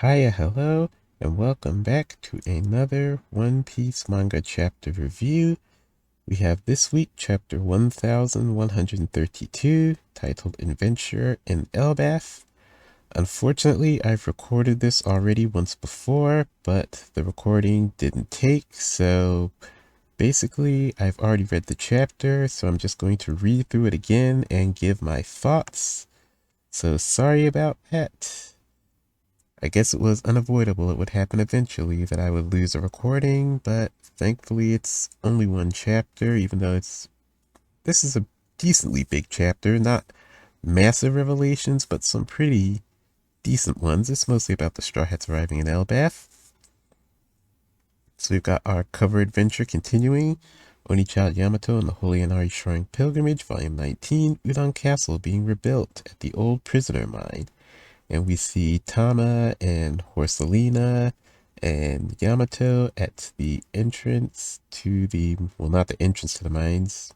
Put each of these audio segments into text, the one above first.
Hiya, hello, and welcome back to another One Piece manga chapter review. We have this week chapter 1132, titled Adventure in Elbaf. Unfortunately, I've recorded this already once before, but the recording didn't take, so basically I've already read the chapter, so I'm just going to read through it again and give my thoughts. So sorry about that. I guess it was unavoidable. It would happen eventually that I would lose a recording, but thankfully it's only one chapter, even though this is a decently big chapter. Not massive revelations, but some pretty decent ones. It's mostly about the Straw Hats arriving in Elbaf. So we've got our cover adventure continuing. Onichild Yamato and the Holy Inari Shrine Pilgrimage, Volume 19, Udon Castle being rebuilt at the old prisoner mine. And we see Tama and Horsalina and Yamato at the entrance to well, not the entrance to the mines,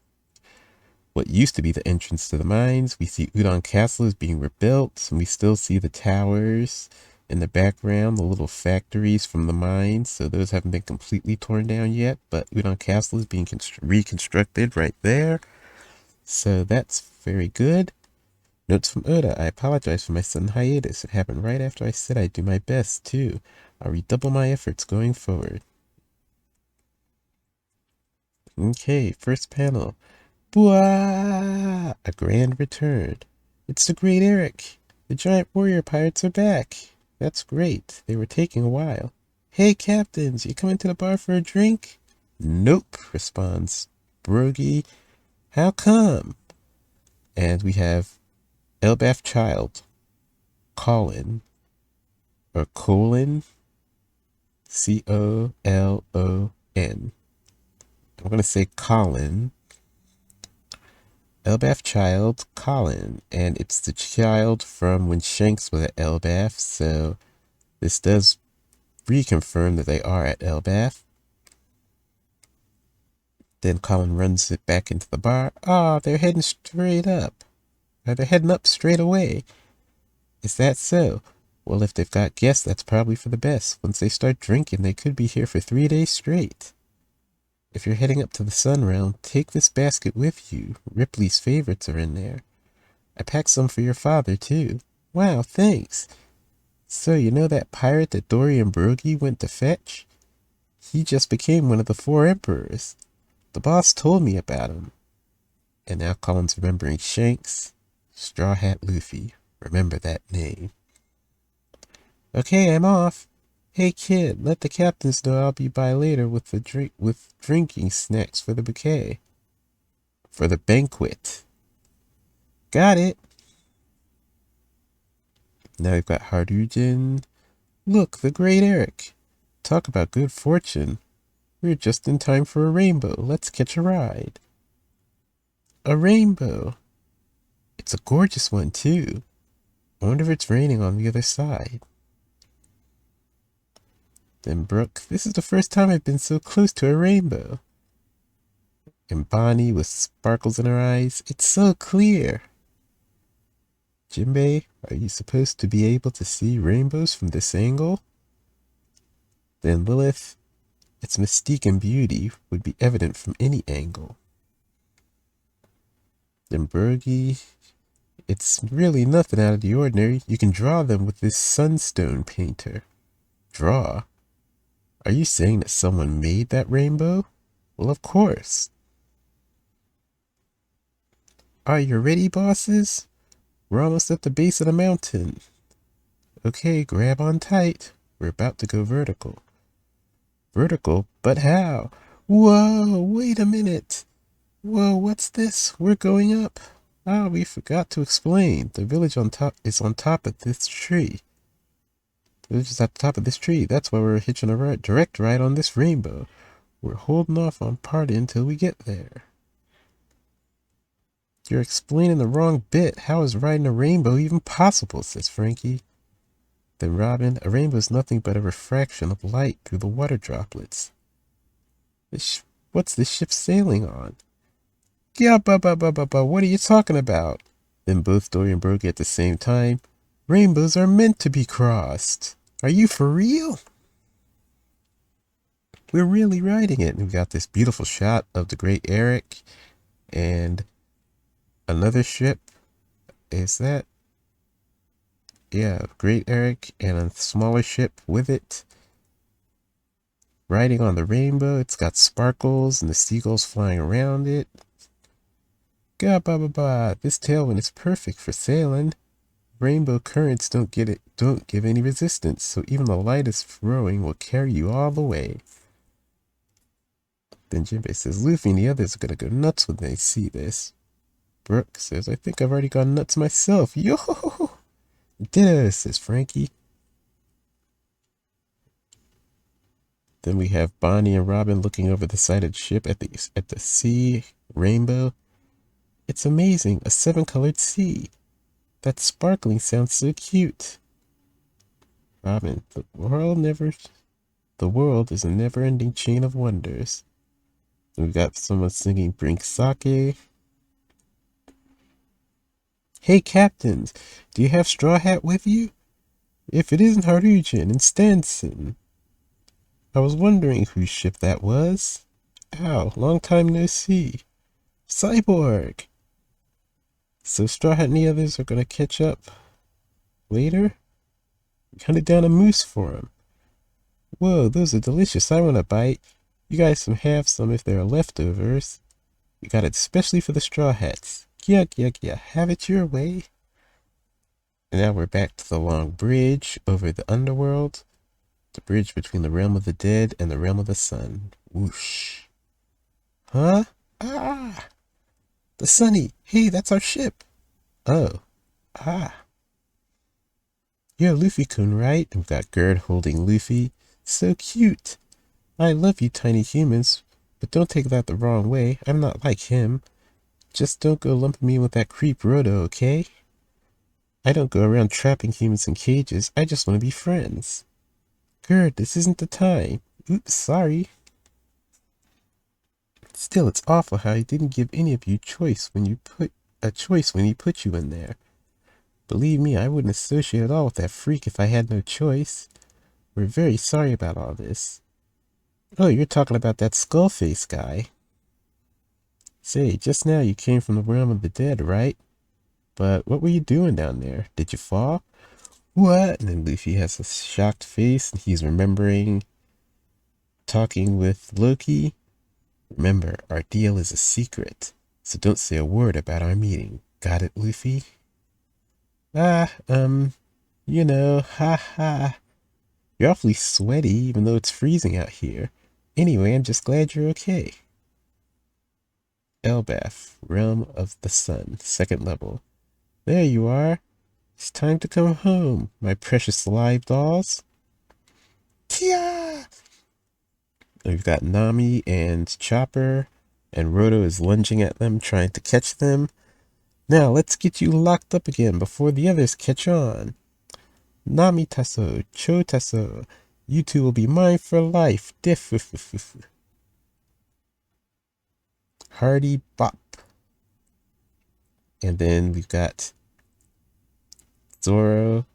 what used to be the entrance to the mines. We see Udon Castle is being rebuilt, and we still see the towers in the background, the little factories from the mines. So those haven't been completely torn down yet, but Udon Castle is being reconstructed right there. So that's very good. Notes from Oda. I apologize for my sudden hiatus. It happened right after I said I'd do my best, too. I'll redouble my efforts going forward. Okay, first panel. Bwah! A grand return. It's the Great Eric. The giant warrior pirates are back. That's great. They were taking a while. Hey, captains, you coming to the bar for a drink? Nope, responds Brogy. How come? And we have Elbaf Child, Colin, or Colon, Colon. I'm going to say Colin. Elbaf Child, Colin. And it's the child from when Shanks was at Elbaf, so this does reconfirm that they are at Elbaf. Then Colin runs it back into the bar. Ah, they're heading straight up. They're heading up straight away. Is that so? Well, if they've got guests, that's probably for the best. Once they start drinking, they could be here for 3 days straight. If you're heading up to the Sun Realm, take this basket with you. Ripley's favorites are in there. I packed some for your father, too. Wow, thanks. So, you know that pirate that Dory and Brogy went to fetch? He just became one of the 4 emperors. The boss told me about him. And now Colin's remembering Shanks. Straw Hat Luffy. Remember that name. Okay, I'm off. Hey kid, let the captains know I'll be by later with drinking snacks for the bouquet. For the banquet. Got it. Now we've got Harujin. Look, the Great Eric. Talk about good fortune. We're just in time for a rainbow. Let's catch a ride. A rainbow. It's a gorgeous one, too. I wonder if it's raining on the other side. Then Brooke, this is the first time I've been so close to a rainbow. And Bonnie with sparkles in her eyes, it's so clear. Jinbei, are you supposed to be able to see rainbows from this angle? Then Lilith, its mystique and beauty would be evident from any angle. Then Brogy, it's really nothing out of the ordinary. You can draw them with this sunstone painter. Draw? Are you saying that someone made that rainbow? Well, of course. Are you ready, bosses? We're almost at the base of the mountain. Okay, grab on tight. We're about to go vertical. Vertical? But how? Whoa, wait a minute. Whoa, what's this? We're going up. Ah, we forgot to explain. The village is on top of this tree. The village is at the top of this tree. That's why we're hitching a direct ride on this rainbow. We're holding off on party until we get there. You're explaining the wrong bit. How is riding a rainbow even possible? Says Frankie. Then Robin, a rainbow is nothing but a refraction of light through the water droplets. What's this ship sailing on? Yeah, what are you talking about? Then both Dory and Brogy at the same time. Rainbows are meant to be crossed. Are you for real? We're really riding it. And we've got this beautiful shot of the Great Eric and another ship. Is that? Yeah, Great Eric and a smaller ship with it. Riding on the rainbow. It's got sparkles and the seagulls flying around it. God, ba ba ba. This tailwind is perfect for sailing. Rainbow currents don't give any resistance, so even the lightest rowing will carry you all the way. Then Jinbei says, Luffy and the others are gonna go nuts when they see this. Brooke says, I think I've already gone nuts myself. Yo! Ditto, says Frankie. Then we have Bonnie and Robin looking over the side of the ship at the sea rainbow. It's amazing, a 7-colored sea. That sparkling sounds so cute. Robin, the world is a never-ending chain of wonders. And we've got someone singing Drink Sake. Hey, captains, do you have Straw Hat with you? If it isn't Harujin and Stanson. I was wondering whose ship that was. Ow, long time no see. Cyborg! So Straw Hat and the others are gonna catch up later? Hunted down a moose for him. Whoa, those are delicious. I want a bite. You guys can have some if there are leftovers. We got it specially for the Straw Hats. Yuck, yuck, yuck. Have it your way. And now we're back to the long bridge over the underworld. The bridge between the realm of the dead and the realm of the sun. Whoosh. Huh? Ah! The Sunny! Hey, that's our ship! Oh. Ah. You're Luffy-kun, right? And we've got Gerd holding Luffy. So cute! I love you, tiny humans, but don't take that the wrong way. I'm not like him. Just don't go lumping me with that creep Roto, okay? I don't go around trapping humans in cages. I just want to be friends. Gerd, this isn't the time. Oops, sorry. Still, it's awful how he didn't give any of you a choice when he put you in there. Believe me, I wouldn't associate at all with that freak if I had no choice. We're very sorry about all this. Oh, you're talking about that Skullface guy. Say, just now you came from the realm of the dead, right? But what were you doing down there? Did you fall? What? And then Luffy has a shocked face and he's remembering talking with Loki. Remember, our deal is a secret, so don't say a word about our meeting. Got it, Luffy? You know, ha ha. You're awfully sweaty, even though it's freezing out here. Anyway, I'm just glad you're okay. Elbaf, Realm of the Sun, 2nd level. There you are. It's time to come home, my precious live dolls. Tia! We've got Nami and Chopper, and Roto is lunging at them, trying to catch them. Now, let's get you locked up again before the others catch on. Nami Tasso, Cho Tasso, you two will be mine for life. Diff. Hardy Bop. And then we've got Zoro,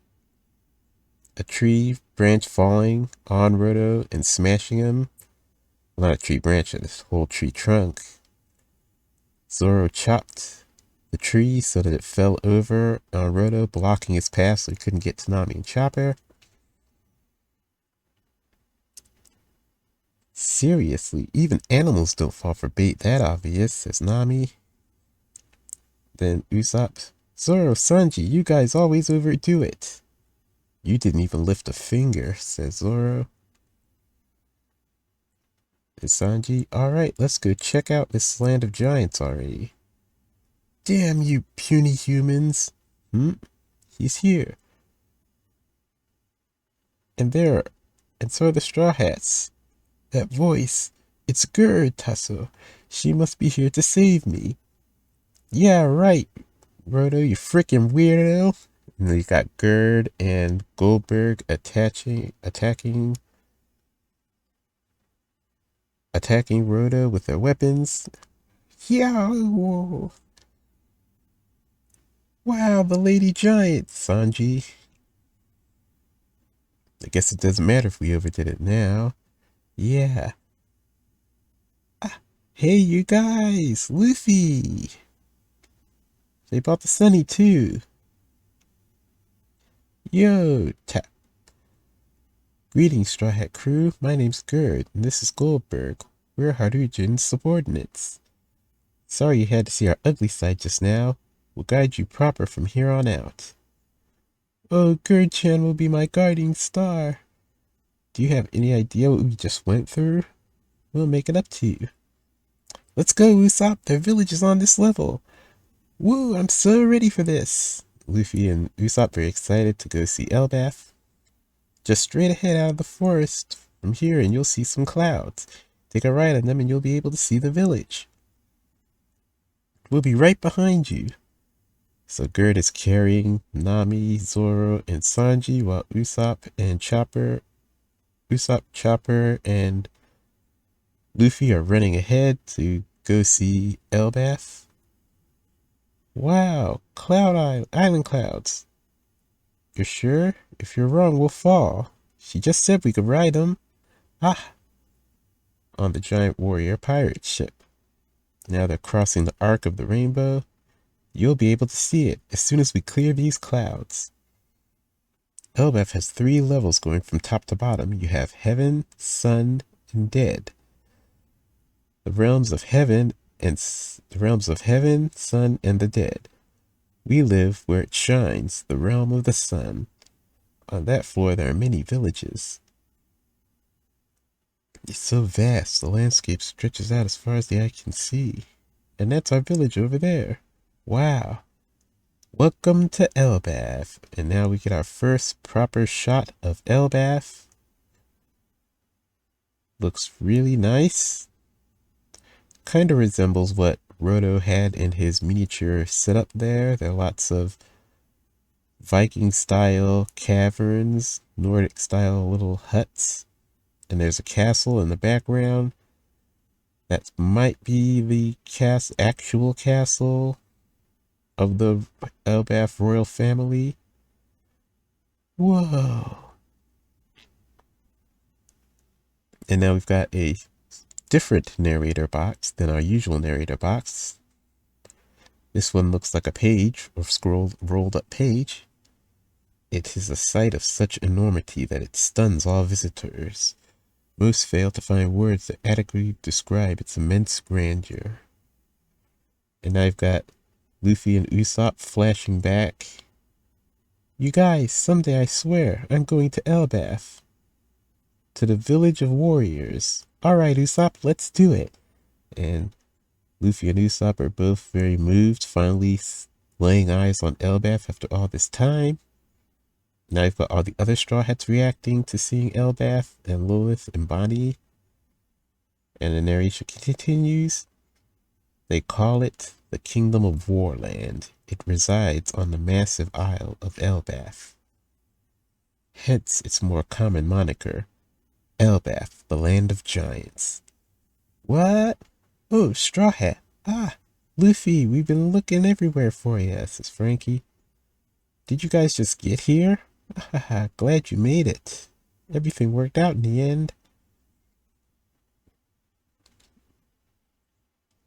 a tree branch falling on Roto and smashing him. Well, not a tree branch, this whole tree trunk. Zoro chopped the tree so that it fell over on Roto, blocking his path so he couldn't get to Nami and Chopper. Seriously, even animals don't fall for bait that obvious, says Nami. Then Usopp, Zoro, Sanji, you guys always overdo it. You didn't even lift a finger, says Zoro. And Sanji, alright, let's go check out this land of giants already. Damn you puny humans. He's here. And so are the Straw Hats. That voice, it's Gerd, Tasso. She must be here to save me. Yeah, right, Roto, you freaking weirdo. And then you got Gerd and Goldberg attacking Roto with their weapons. Yeah. Wow, the Lady Giant, Sanji. I guess it doesn't matter if we overdid it now. Yeah. Ah, hey, you guys! Luffy! They bought the Sunny too. Yo, tap. Greetings, Straw Hat Crew. My name's Gerd, and this is Goldberg. We're Harujin's subordinates. Sorry you had to see our ugly side just now. We'll guide you proper from here on out. Oh, Gerd-chan will be my guiding star. Do you have any idea what we just went through? We'll make it up to you. Let's go, Usopp. Their village is on this level. Woo, I'm so ready for this. Luffy and Usopp are excited to go see Elbaf. Just straight ahead out of the forest from here and you'll see some clouds. Take a ride on them and you'll be able to see the village. We'll be right behind you. So Gerd is carrying Nami, Zoro, and Sanji while Usopp, Chopper, and Luffy are running ahead to go see Elbaf. Wow, island clouds. You're sure? If you're wrong, we'll fall. She just said we could ride them. Ah! On the giant warrior pirate ship. Now they're crossing the arc of the rainbow. You'll be able to see it as soon as we clear these clouds. Elbaf has 3 levels going from top to bottom. You have Heaven, Sun, and Dead. The realms of Heaven, Sun, and the Dead. We live where it shines, the realm of the sun. On that floor there are many villages. It's so vast, the landscape stretches out as far as the eye can see. And that's our village over there. Wow. Welcome to Elbaf. And now we get our first proper shot of Elbaf. Looks really nice. Kind of resembles what Roto had in his miniature setup there. There are lots of Viking-style caverns, Nordic-style little huts. And there's a castle in the background. That might be the actual castle of the Elbaf royal family. Whoa. And now we've got a different narrator box than our usual narrator box. This one looks like a page or rolled up page. It is a sight of such enormity that it stuns all visitors. Most fail to find words that adequately describe its immense grandeur. And I've got Luffy and Usopp flashing back. You guys, someday I swear, I'm going to Elbaf. To the village of warriors. Alright, Usopp, let's do it. And Luffy and Usopp are both very moved, finally laying eyes on Elbaf after all this time. Now you've got all the other Straw Hats reacting to seeing Elbaf and Lilith and Bonnie. And the narration continues. They call it the Kingdom of Warland. It resides on the massive Isle of Elbaf. Hence its more common moniker, Elbaf, the Land of Giants. What? Oh, Straw Hat. Ah, Luffy, we've been looking everywhere for you, says Frankie. Did you guys just get here? Haha, glad you made it. Everything worked out in the end.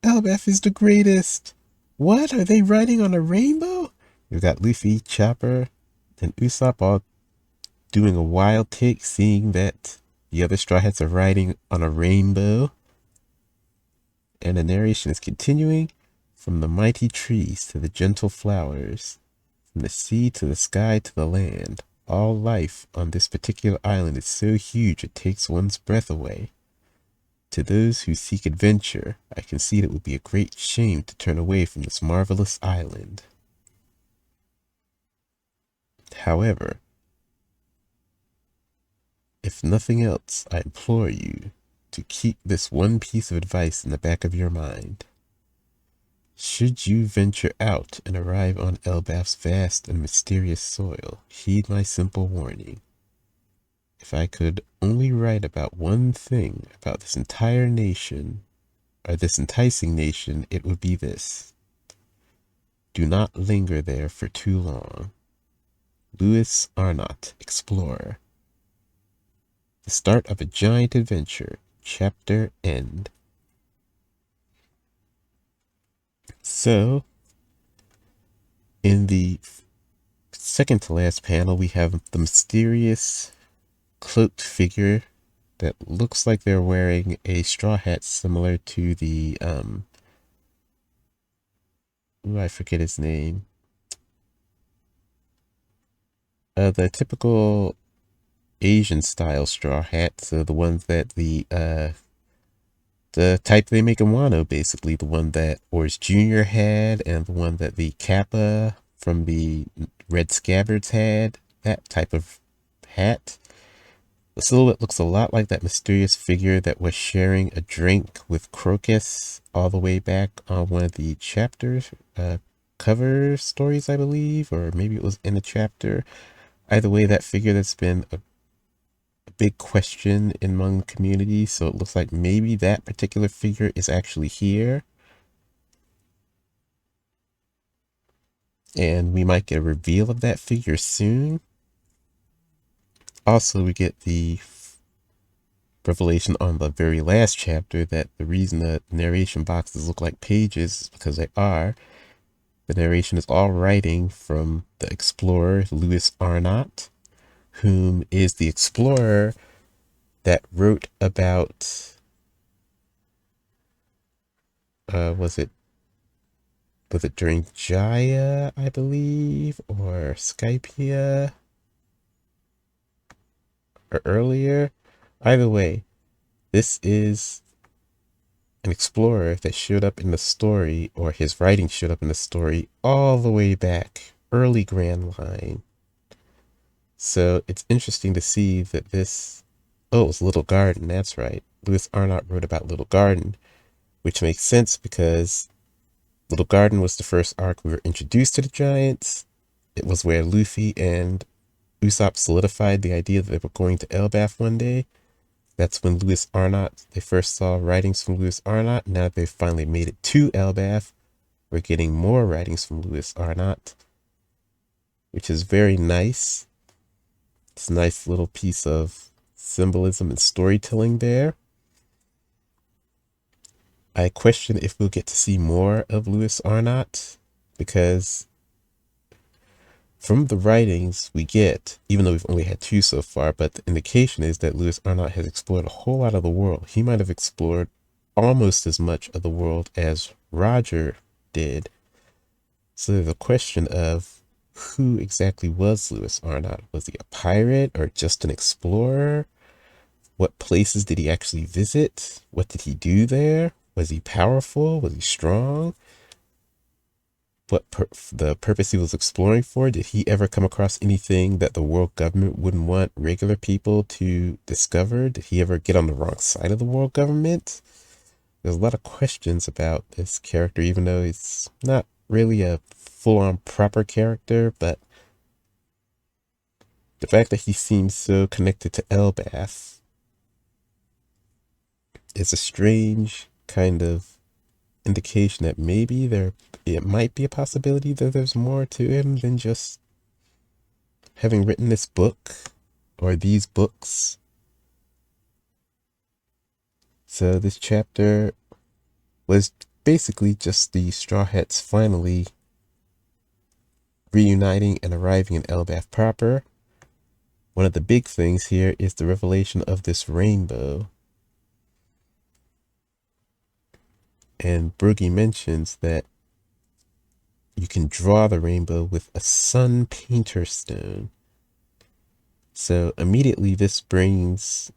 Elbaf is the greatest. What? Are they riding on a rainbow? We've got Luffy, Chopper, and Usopp all doing a wild take, seeing that the other Straw Hats are riding on a rainbow. And the narration is continuing. From the mighty trees to the gentle flowers, from the sea to the sky to the land, all life on this particular island is so huge it takes one's breath away. To those who seek adventure, I concede it would be a great shame to turn away from this marvelous island. However, if nothing else, I implore you to keep this one piece of advice in the back of your mind. Should you venture out and arrive on Elbaf's vast and mysterious soil, heed my simple warning. If I could only write about one thing about this entire nation, or this enticing nation, it would be this. Do not linger there for too long. Louis Arnott, Explorer. The start of a giant adventure. Chapter end. So, in the second to last panel, we have the mysterious cloaked figure that looks like they're wearing a straw hat similar to the, I forget his name. The typical Asian style straw hat, so the ones that the type they make in Wano, basically, the one that Oars Jr. had, and the one that the Kappa from the Red Scabbards had, that type of hat. The silhouette looks a lot like that mysterious figure that was sharing a drink with Crocus all the way back on one of the chapters, cover stories, I believe, or maybe it was in a chapter. Either way, that figure that's been a big question among the community, so it looks like maybe that particular figure is actually here. And we might get a reveal of that figure soon. Also, we get the revelation on the very last chapter that the reason the narration boxes look like pages is because they are. The narration is all writing from the explorer, Louis Arnott, whom is the explorer that wrote about, was it during Jaya, I believe, or Skypia, or earlier? Either way, this is an explorer that showed up in the story, or his writing showed up in the story, all the way back, early Grand Line. So it's interesting to see that this, oh, it was Little Garden, that's right. Louis Arnott wrote about Little Garden, which makes sense because Little Garden was the first arc we were introduced to the Giants. It was where Luffy and Usopp solidified the idea that they were going to Elbaf one day. That's when Louis Arnott, they first saw writings from Louis Arnott. Now they've finally made it to Elbaf. We're getting more writings from Louis Arnott, which is very nice. It's a nice little piece of symbolism and storytelling there. I question if we'll get to see more of Louis Arnott, because from the writings we get, even though we've only had 2 so far, but the indication is that Louis Arnott has explored a whole lot of the world. He might have explored almost as much of the world as Roger did. So there's a question of who exactly was Louis Arnott? Was he a pirate or just an explorer? What places did he actually visit? What did he do there? Was he powerful? Was he strong? What the purpose he was exploring for? Did he ever come across anything that the world government wouldn't want regular people to discover? Did he ever get on the wrong side of the world government? There's a lot of questions about this character, even though he's not really a full-on proper character, but the fact that he seems so connected to Elbaf is a strange kind of indication that maybe it might be a possibility that there's more to him than just having written this book or these books. So this chapter was basically just the Straw Hats finally reuniting and arriving in Elbaf proper. One of the big things here is the revelation of this rainbow. And Broogie mentions that you can draw the rainbow with a sun painter stone. So immediately this brings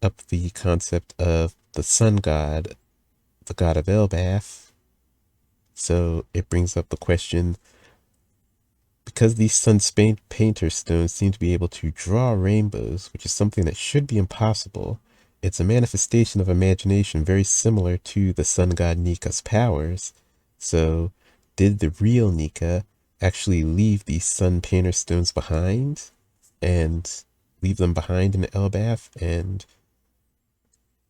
up the concept of the sun god, the god of Elbaf. So it brings up the question, because these sun painter stones seem to be able to draw rainbows, which is something that should be impossible. It's a manifestation of imagination very similar to the sun god Nika's powers. So did the real Nika actually leave these sun painter stones behind and leave them behind in Elbaf, and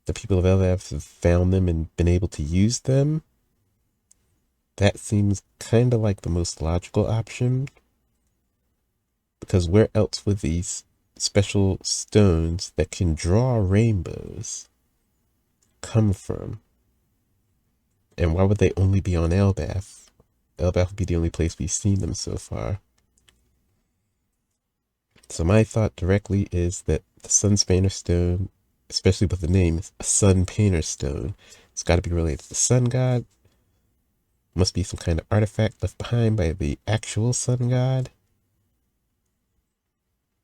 the people of Elbaf have found them and been able to use them? That seems kind of like the most logical option, because where else would these special stones that can draw rainbows come from? And why would they only be on Elbaf? Elbaf would be the only place we've seen them so far. So my thought directly is that the Sunspanner Stone, especially with the name, a Sun Painter Stone, it's got to be related to the Sun God. Must be some kind of artifact left behind by the actual Sun God.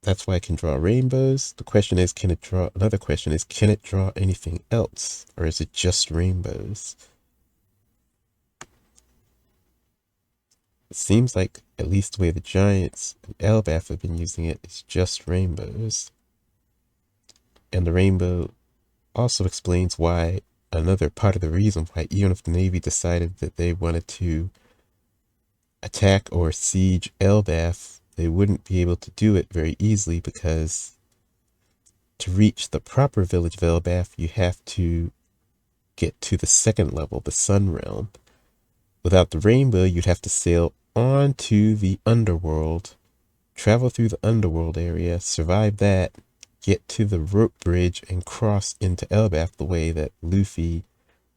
That's why it can draw rainbows. The question is, can it draw, another question is, can it draw anything else? Or is it just rainbows? It seems like, at least the way the Giants and Elbaf have been using it, is just rainbows. And the rainbow also explains why, another part of the reason why, even if the Navy decided that they wanted to attack or siege Elbaf, they wouldn't be able to do it very easily, because to reach the proper village of Elbaf, you have to get to the second level, the Sun Realm. Without the rainbow, you'd have to sail onto the underworld, travel through the underworld area, survive that, get to the rope bridge, and cross into Elbaf the way that Luffy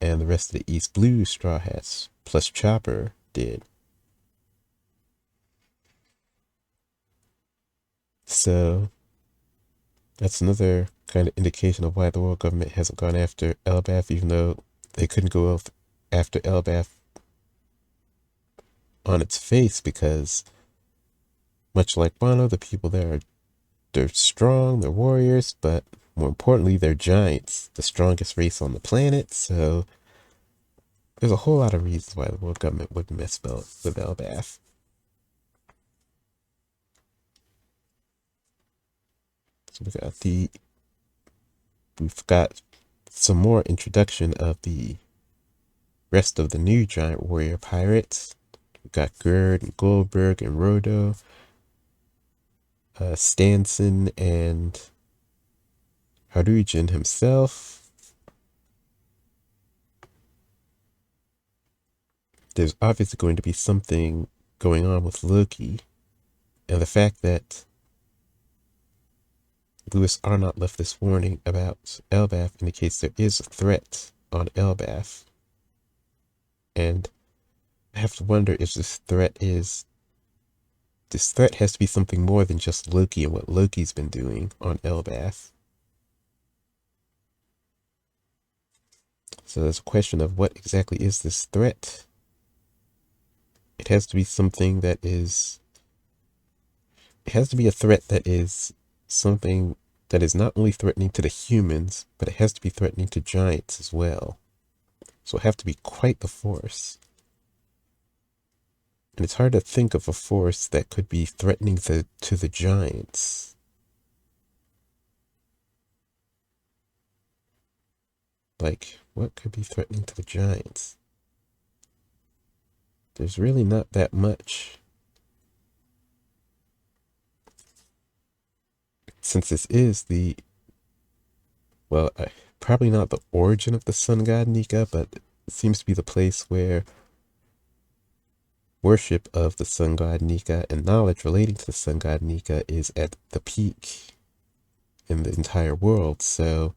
and the rest of the East Blue Straw Hats, plus Chopper, did. So that's another kind of indication of why the world government hasn't gone after Elbaf, even though they couldn't go after Elbaf on its face, because much like Wano, the people there they're strong, they're warriors, but more importantly, they're giants, the strongest race on the planet. So there's a whole lot of reasons why the world government wouldn't mess with Elbaf. So we've got some more introduction of the rest of the new giant warrior pirates. We've got Gerd and Goldberg and Rodo, Stanson and Harujin himself. There's obviously going to be something going on with Loki, and the fact that Lewis Arnott left this warning about Elbaf indicates there is a threat on Elbaf. And I have to wonder if this threat has to be something more than just Loki and what Loki's been doing on Elbaf. So there's a question of what exactly is this threat? It has to be something that is... It has to be a threat that is something that is not only threatening to the humans, but it has to be threatening to giants as well. So it'll have to be quite the force. And it's hard to think of a force that could be threatening to the giants. Like, what could be threatening to the giants? There's really not that much. Since this is the... Well, probably not the origin of the sun god Nika, but it seems to be the place where worship of the sun god Nika and knowledge relating to the sun god Nika is at the peak in the entire world. So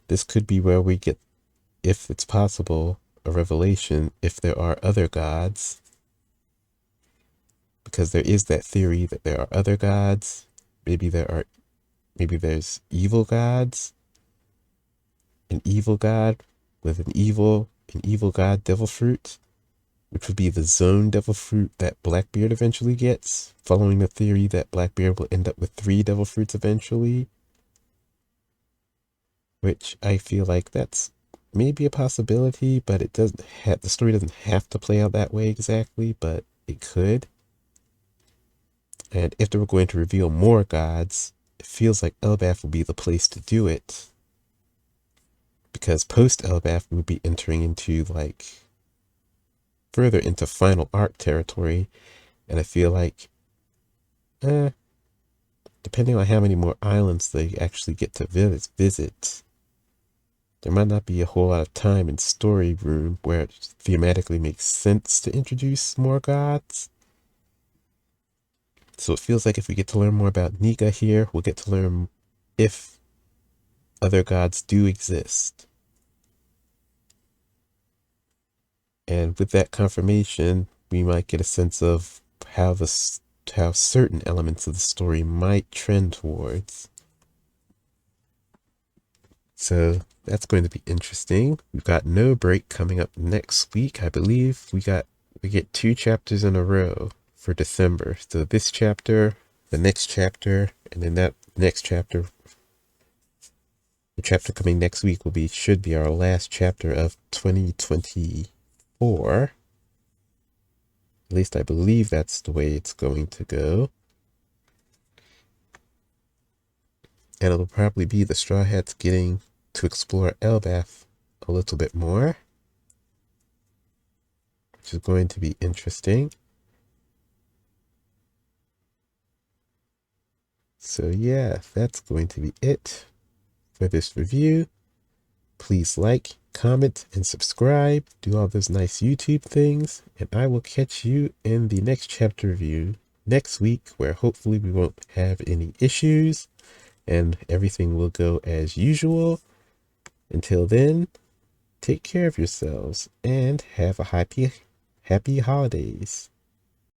this could be where we get, if it's possible, a revelation if there are other gods. Because there is that theory that there are other gods. Maybe there's evil gods. An evil god with an evil god devil fruit, which would be the zone devil fruit that Blackbeard eventually gets, following the theory that Blackbeard will end up with 3 devil fruits eventually. Which I feel like that's maybe a possibility, but it doesn't have, the story doesn't have to play out that way exactly, but it could. And if they were going to reveal more gods, it feels like Elbaf would be the place to do it. Because post Elbaf, we would be entering into, like, further into final arc territory. And I feel like, depending on how many more islands they actually get to visit, there might not be a whole lot of time and story room where it thematically makes sense to introduce more gods. So it feels like if we get to learn more about Nika here, we'll get to learn if other gods do exist. And with that confirmation, we might get a sense of how certain elements of the story might trend towards. So that's going to be interesting. We've got No Break coming up next week. I believe we get 2 chapters in a row for December. So this chapter, the next chapter, and then that next chapter. The chapter coming next week should be our last chapter of 2024. At least I believe that's the way it's going to go. And it'll probably be the Straw Hats getting to explore Elbaf a little bit more, which is going to be interesting. So yeah, that's going to be it for this review. Please like, comment, and subscribe. Do all those nice YouTube things. And I will catch you in the next chapter review next week, where hopefully we won't have any issues and everything will go as usual. Until then, take care of yourselves and have a happy holidays.